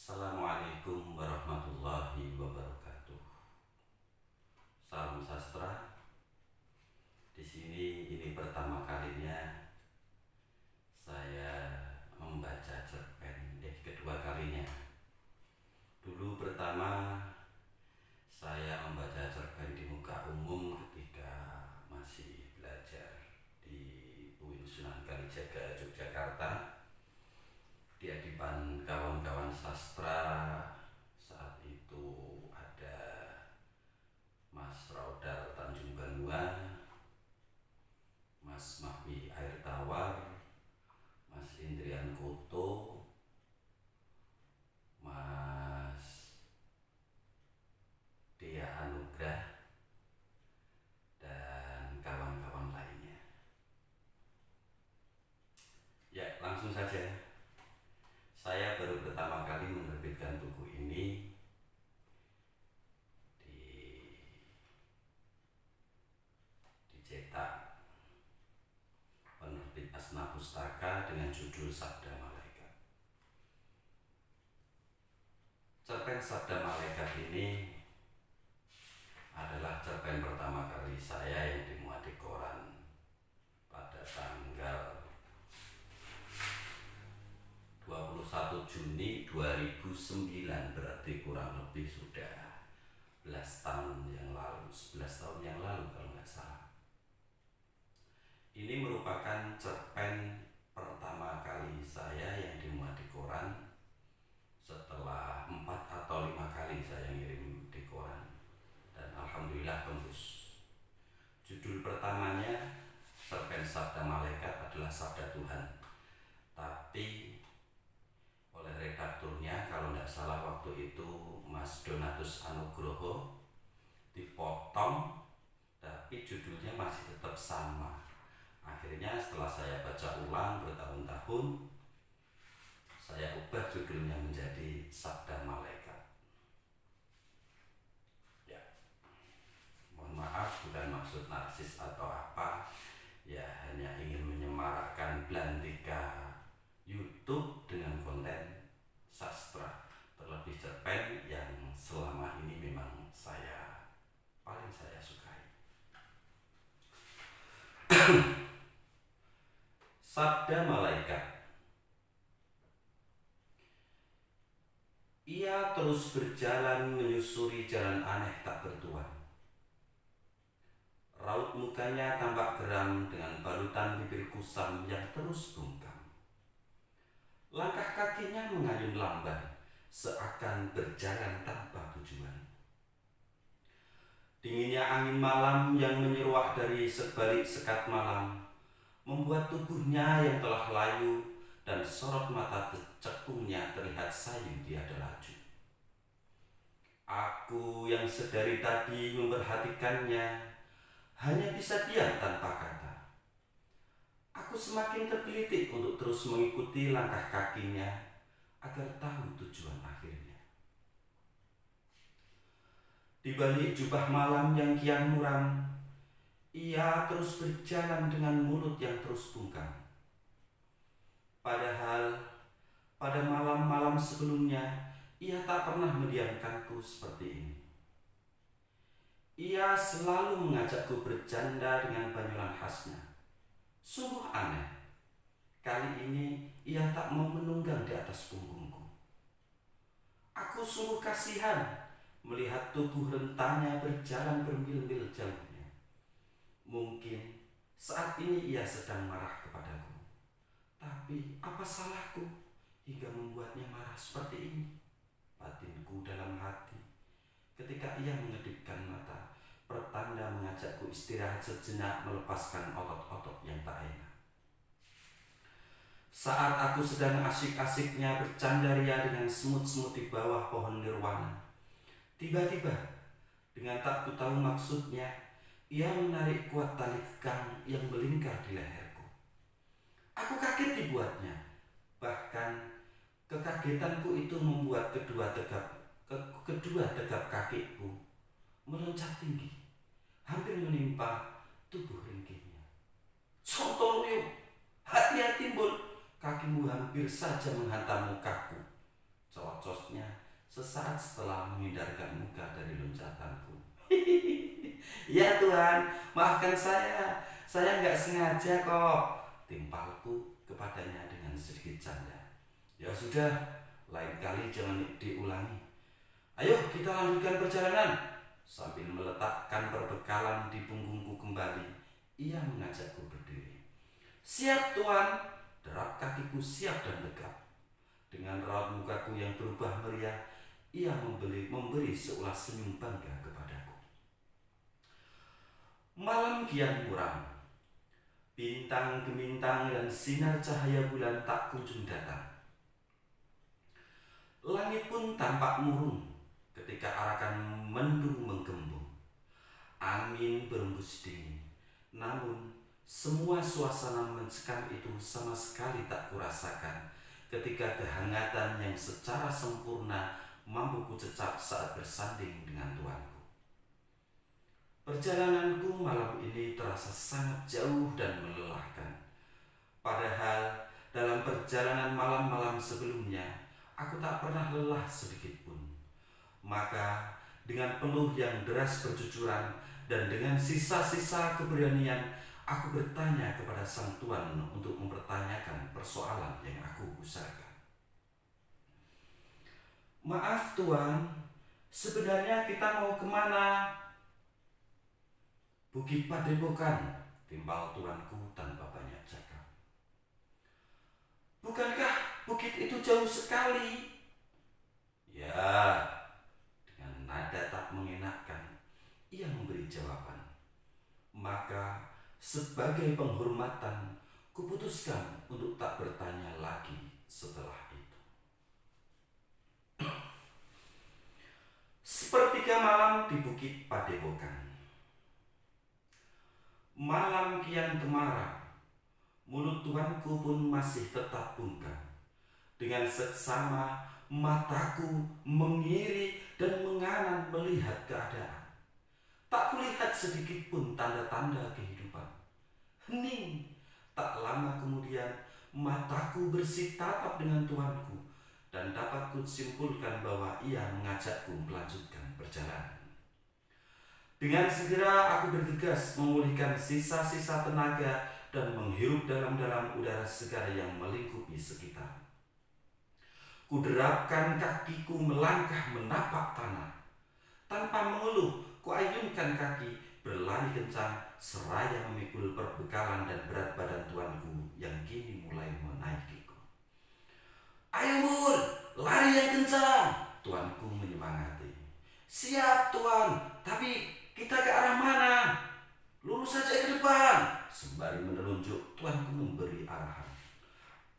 Assalamualaikum warahmatullahi wabarakatuh. Salam sastra. Di sini ini pertama kalinya saya membaca cerpen. Kedua kalinya. Dulu pertama saya membaca cerpen di muka umum ketika masih belajar di UIN Sunan Kalijaga, Yogyakarta. Di hadapan kawan-kawan sastra saat itu ada Mas Raudal Tanjung Banua, Mas Mahwi Air Tawar, Mas Indrian Koto, Mas Dea Anugrah, dan kawan-kawan lainnya. Ya, langsung saja. Saya baru pertama kali menerbitkan buku ini dicetak penerbit Asna Pustaka dengan judul Sabda Malaikat. Cerpen Sabda Malaikat ini adalah cerpen pertama kali saya yang dimuat di koran pada tanggal 21 Juni 2009, berarti kurang lebih sudah 11 tahun yang lalu kalau nggak salah. Ini merupakan cerpen pertama kali saya yang dimuat di koran setelah 4 atau 5 kali saya ngirim di koran, dan alhamdulillah tembus. Judul pertamanya cerpen Sabda Malaikat adalah Sabda Tuhan, tapi oleh redakturnya, kalau tidak salah waktu itu Mas Donatus Anugroho, dipotong, tapi judulnya masih tetap sama. Akhirnya setelah saya baca ulang bertahun-tahun, saya ubah judulnya menjadi Sabda Malaikat. Ya, mohon maaf, bukan maksud narsis atau apa, ya hanya ingin menyemarakkan Belantika YouTube dengan konten sastra, terlebih cerpen yang selama ini memang paling saya sukai. Sabda Malaikat. Ia terus berjalan menyusuri jalan aneh tak bertuan. Raut mukanya tampak geram dengan balutan bibir kusam yang terus bungkam. Langkah kakinya mengayun lamban, seakan berjalan tanpa tujuan. Dinginnya angin malam yang menyeruak dari sebalik sekat malam membuat tubuhnya yang telah layu dan sorot mata cekungnya terlihat sayu tiada laju. Aku yang sedari tadi memperhatikannya hanya bisa diam tanpa kata. Aku semakin tergelitik untuk terus mengikuti langkah kakinya agar tahu tujuan akhirnya. Di balik jubah malam yang kian muram, ia terus berjalan dengan mulut yang terus bungkam. Padahal pada malam-malam sebelumnya ia tak pernah mendiamkanku seperti ini. Ia selalu mengajakku bercanda dengan banyulan khasnya. Sungguh aneh, kali ini ia tak mau menunggang di atas punggungku. Aku sungguh kasihan melihat tubuh rentanya berjalan bermil-mil jauhnya. Mungkin saat ini ia sedang marah kepadaku. Tapi apa salahku hingga membuatnya marah seperti ini? Batinku dalam hati ketika ia mengedipkan mata, pertanda mengajakku istirahat sejenak, melepaskan otot-otot yang tak enak. Saat aku sedang asyik-asyiknya bercanda ria dengan semut-semut di bawah pohon nirwana, tiba-tiba dengan tak kutahu maksudnya, ia menarik kuat tali kekang yang melingkar di leherku. Aku kaget dibuatnya, bahkan kekagetanku itu membuat kedua tegap kakiku meloncat tinggi, hampir menimpa tubuh ringkihnya. Sontoloyo, hati-hati Bol, kakimu hampir saja menghantam mukaku. Celocosnya sesaat setelah menghindarkan muka dari loncatanku. Ya Tuhan, maafkan saya. Saya nggak sengaja kok. Timpalku kepadanya dengan sedikit canda. Ya sudah, lain kali jangan diulangi. Ayo kita lanjutkan perjalanan. Sambil meletakkan perbekalan di punggungku kembali, ia mengajakku berdiri. Siap Tuan, derap kakiku siap dan tegap. Dengan raut mukaku yang berubah meriah, ia memberi seulas senyum bangga kepadaku. Malam kian muram. Bintang gemintang dan sinar cahaya bulan tak kunjung datang. Langit pun tampak murung ketika arakan mendung menggembung. Angin berembus dingin. Namun semua suasana mencekam itu sama sekali tak kurasakan ketika kehangatan yang secara sempurna mampu kucecap saat bersanding dengan tuanku. Perjalananku malam ini terasa sangat jauh dan melelahkan. Padahal dalam perjalanan malam-malam sebelumnya, aku tak pernah lelah sedikit pun. Maka dengan peluh yang deras berjujuran dan dengan sisa-sisa keberanian, aku bertanya kepada sang tuan untuk mempertanyakan persoalan yang aku gusarkan. Maaf tuan, sebenarnya kita mau kemana? Bukit Padepokan, timbal tuanku tanpa banyak cakap. Bukankah bukit itu jauh sekali? Ya, dengan nada tak mengenakkan, ia memberi jawaban. Maka sebagai penghormatan, kuputuskan untuk tak bertanya lagi setelah itu. Sepertiga malam di Bukit Padepokan. Malam kian temaram. Mulut tuanku pun masih tetap bungkam. Dengan seksama mataku mengiri dan menganan melihat keadaan. Tak kulihat sedikit pun tanda-tanda kehidupan. Hening. Tak lama kemudian mataku bersitatap dengan tuanku dan dapat kusimpulkan bahwa ia mengajakku melanjutkan perjalanan. Dengan segera aku bergegas memulihkan sisa-sisa tenaga dan menghirup dalam-dalam udara segar yang melingkupi sekitar. Kuderapkan kakiku melangkah menapak tanah. Tanpa mengeluh, kuayunkan kaki berlari kencang seraya memikul perbekalan dan berat badan tuanku yang kini mulai menaikiku. Ayo Bun, lari yang kencang, tuanku menyemangati. Siap tuan, tapi kita ke arah mana? Lurus saja ke depan, sembari menelunjuk tuanku memberi arahan.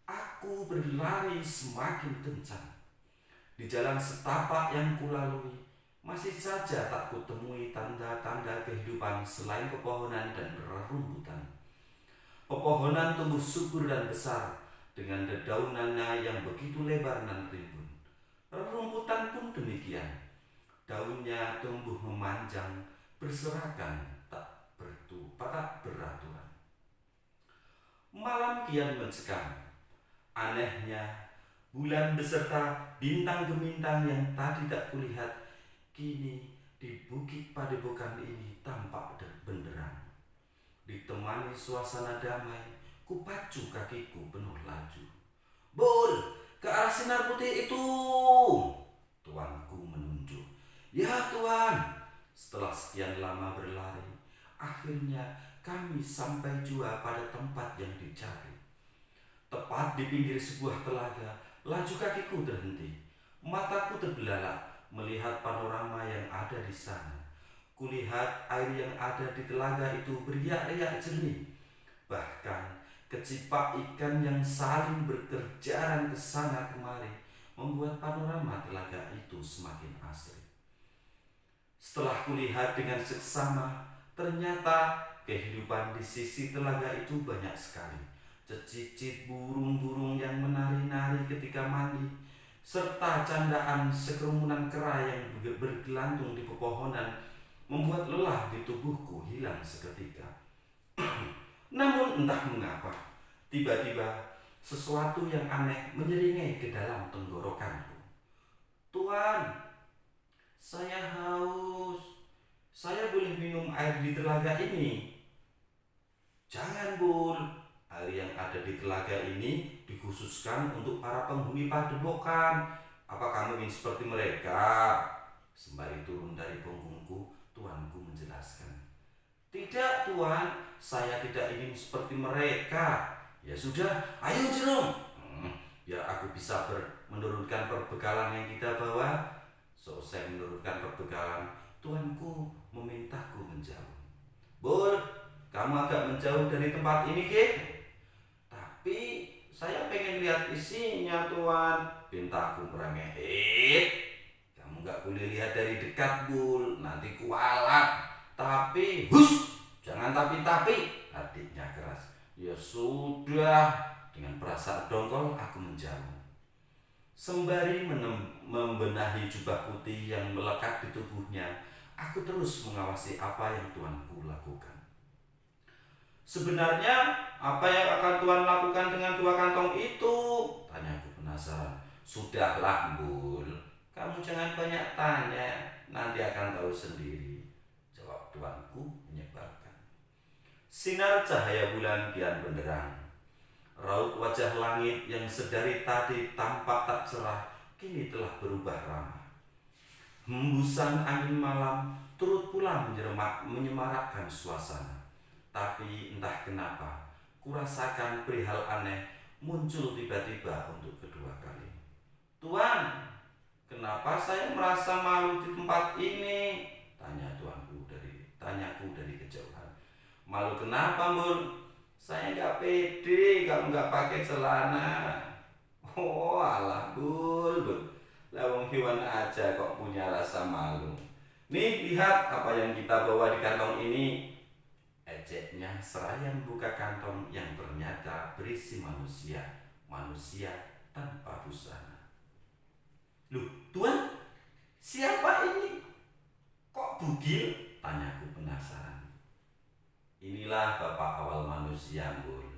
Aku berlari semakin kencang. Di jalan setapak yang kulalui, masih saja tak kutemui tanda-tanda kehidupan selain pepohonan dan rerumputan. Pepohonan tumbuh subur dan besar dengan dedaunannya yang begitu lebar dan rimbun. Rerumputan pun demikian. Daunnya tumbuh memanjang, berserakan, tak beraturan. Malam kian mencekam. Anehnya, bulan beserta bintang gemintang yang tadi tak kulihat, kini di Bukit Padepokan ini tampak benderang. Ditemani suasana damai, kupacu kakiku penuh laju. Bol, ke arah sinar putih itu, tuanku menunjuk. Ya tuan. Setelah sekian lama berlari, akhirnya kami sampai jua pada tempat yang dicari. Tepat di pinggir sebuah telaga, laju kakiku terhenti. Mataku terbelalak melihat panorama yang ada di sana. Kulihat air yang ada di telaga itu beriak-riak jernih. Bahkan kecipak ikan yang saling berkejaran ke sana kemari membuat panorama telaga itu semakin asri. Setelah kulihat dengan seksama, ternyata kehidupan di sisi telaga itu banyak sekali. Cecicit burung-burung yang menari-nari ketika mandi, serta candaan sekerumunan kera yang bergelantung di pepohonan membuat lelah di tubuhku hilang seketika. Namun entah mengapa, tiba-tiba sesuatu yang aneh menyeringai ke dalam tenggorokanku. "Tuan, saya haus. Saya boleh minum air di telaga ini?" "Jangan, Bul. Air yang ada di telaga ini dikhususkan untuk para penghuni padepokan. Apa kamu ingin seperti mereka?" Sembari turun dari punggungku, tuanku menjelaskan. "Tidak, Tuan. Saya tidak ingin seperti mereka." "Ya sudah, ayo Jerome. Biar aku bisa menurunkan perbekalan yang kita bawa." Selesai menurunkan perbekalan, tuanku memintaku menjauh. "Bul, kamu agak menjauh dari tempat ini, Ki." "Tapi saya pengen lihat isinya, Tuan," pintaku merengek. Kamu gak boleh lihat dari dekat, Bul. Nanti kualat." "Tapi, hush, jangan tapi," adiknya keras. "Ya sudah." Dengan perasaan dongkol aku menjauh. Sembari membenahi jubah putih yang melekat di tubuhnya, aku terus mengawasi apa yang tuanku lakukan. "Sebenarnya apa yang akan Tuan lakukan dengan 2 kantong itu?" tanyaku penasaran. "Sudahlah, Bul. Kamu jangan banyak tanya. Nanti akan tahu sendiri," jawab tuanku menyebalkan. Sinar cahaya bulan kian benderang. Raut wajah langit yang sedari tadi tampak tak cerah kini telah berubah ramah. Hembusan angin malam turut pula menyemarakkan suasana. Tapi entah kenapa, kurasakan perihal aneh muncul tiba-tiba untuk kedua kali. "Tuan, kenapa saya merasa malu di tempat ini?" tanyaku dari kejauhan. "Malu kenapa, Bun? Saya nggak pede kalau nggak pakai celana." "Oh alah, Bul. Lawang hewan aja kok punya rasa malu. Nih lihat apa yang kita bawa di kantong ini," ejeknya seraya membuka kantong yang ternyata berisi manusia tanpa busana. "Loh, Tuan, siapa ini? Kok bugil?" tanyaku penasaran. "Inilah bapak awal manusia, Bul.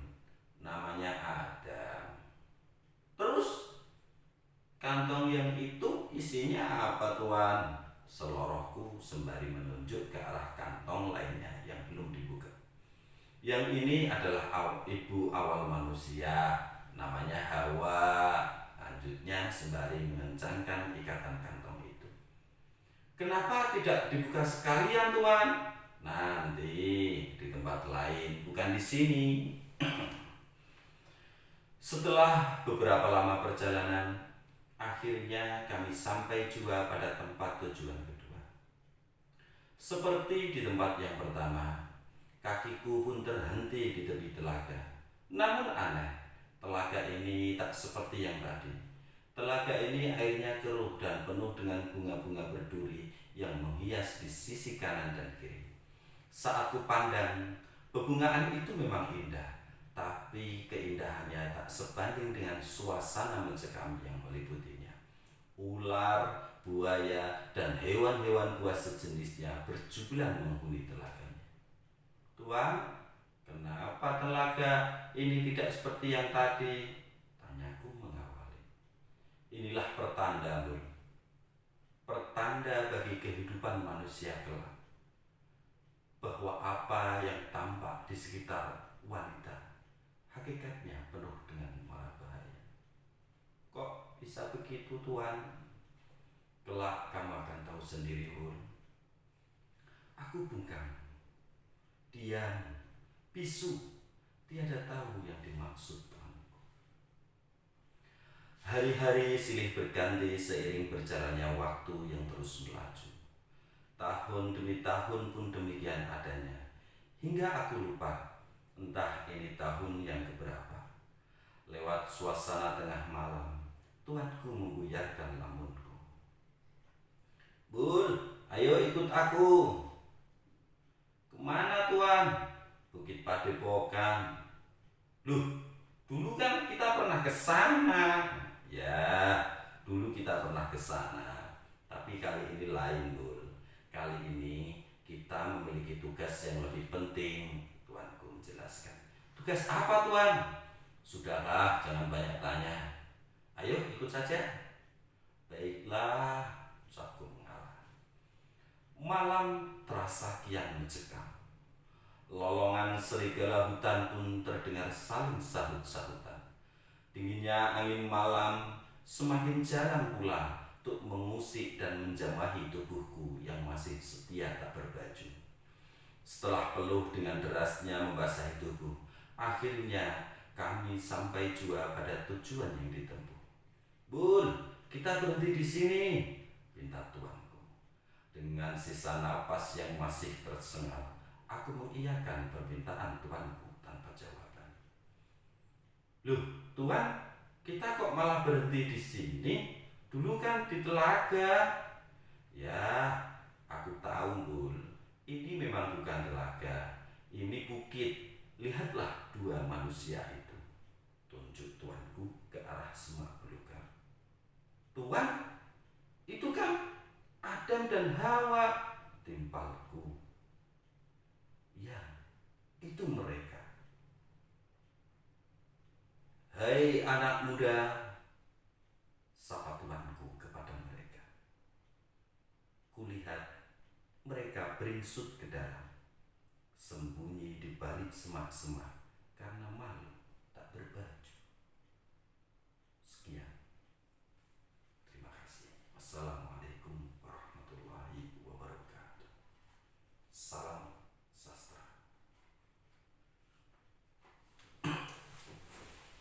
Namanya Adam." "Terus kantong yang itu isinya apa, Tuan?" selorohku sembari menunjuk ke arah kantong lainnya yang belum dibuka. "Yang ini adalah ibu awal manusia. Namanya Hawa," lanjutnya sembari mengencangkan ikatan kantong itu. "Kenapa tidak dibuka sekalian, Tuan?" "Nanti di tempat lain, bukan di sini." Setelah beberapa lama perjalanan, akhirnya kami sampai juga pada tempat tujuan kedua. Seperti di tempat yang pertama, kakiku pun terhenti di tepi telaga. Namun aneh, telaga ini tak seperti yang tadi. Telaga ini airnya keruh dan penuh dengan bunga-bunga berduri yang menghias di sisi kanan dan kiri. Saat ku pandang, bebungaan itu memang indah, tapi keindahannya tak sebanding dengan suasana mencekam yang meliputinya. Ular, buaya, dan hewan-hewan buas sejenisnya berjublan menghuni telaganya. "Tuan, kenapa telaga ini tidak seperti yang tadi?" tanyaku mengawali. "Inilah pertanda, Bul. Pertanda bagi kehidupan manusia kelak, bahwa apa yang tampak di sekitar wanita hakikatnya penuh dengan mara bahaya." "Kok bisa begitu, Tuan?" "Kelak kamu akan tahu sendiri, Bul." Aku bungkam. Diam, bisu, tiada tahu yang dimaksud tuanku. Hari-hari silih berganti seiring berjalannya waktu yang terus melaju. Tahun demi tahun pun demikian adanya, hingga aku lupa entah ini tahun yang keberapa. Lewat suasana tengah malam, tuanku membuyarkan lamunku. "Bul, ayo ikut aku." "Kemana, Tuan?" "Bukit Padepokan." "Loh, dulu kan kita pernah ke sana." "Ya, dulu kita pernah ke sana, tapi kali ini lain, Bul. Kali ini kita memiliki tugas yang lebih penting," tuanku menjelaskan. "Tugas apa, Tuan?" "Sudahlah, jangan banyak tanya. Ayo ikut saja." "Baiklah," Malam terasa kian mencekam. Lolongan serigala hutan pun terdengar saling sahut-sahutan. Dinginnya angin malam semakin jarang pula untuk mengusik dan menjamahi tubuhku yang masih setia tak berbaju. Setelah peluh dengan derasnya membasahi tubuh, akhirnya kami sampai jua pada tujuan yang ditempuh. "Bun, kita berhenti di sini," pinta tuanku. Dengan sisa napas yang masih tersengal, aku mengiyakan permintaan tuanku tanpa jawaban. "Loh, tuan, kita kok malah berhenti di sini? Dulu kan di telaga." "Ya, aku tahu, Bun. Ini memang bukan telaga. Ini bukit. Lihatlah dua manusia itu." Tunjuk tuanku ke arah semak belukar. "Tuan, itu kan Adam dan Hawa," timpalku. "Ya, itu mereka." "Hai anak muda," sapa tuanku kepada mereka. Kulihat mereka beringsut ke dalam, sembunyi di balik semak-semak karena malu tak berbaju.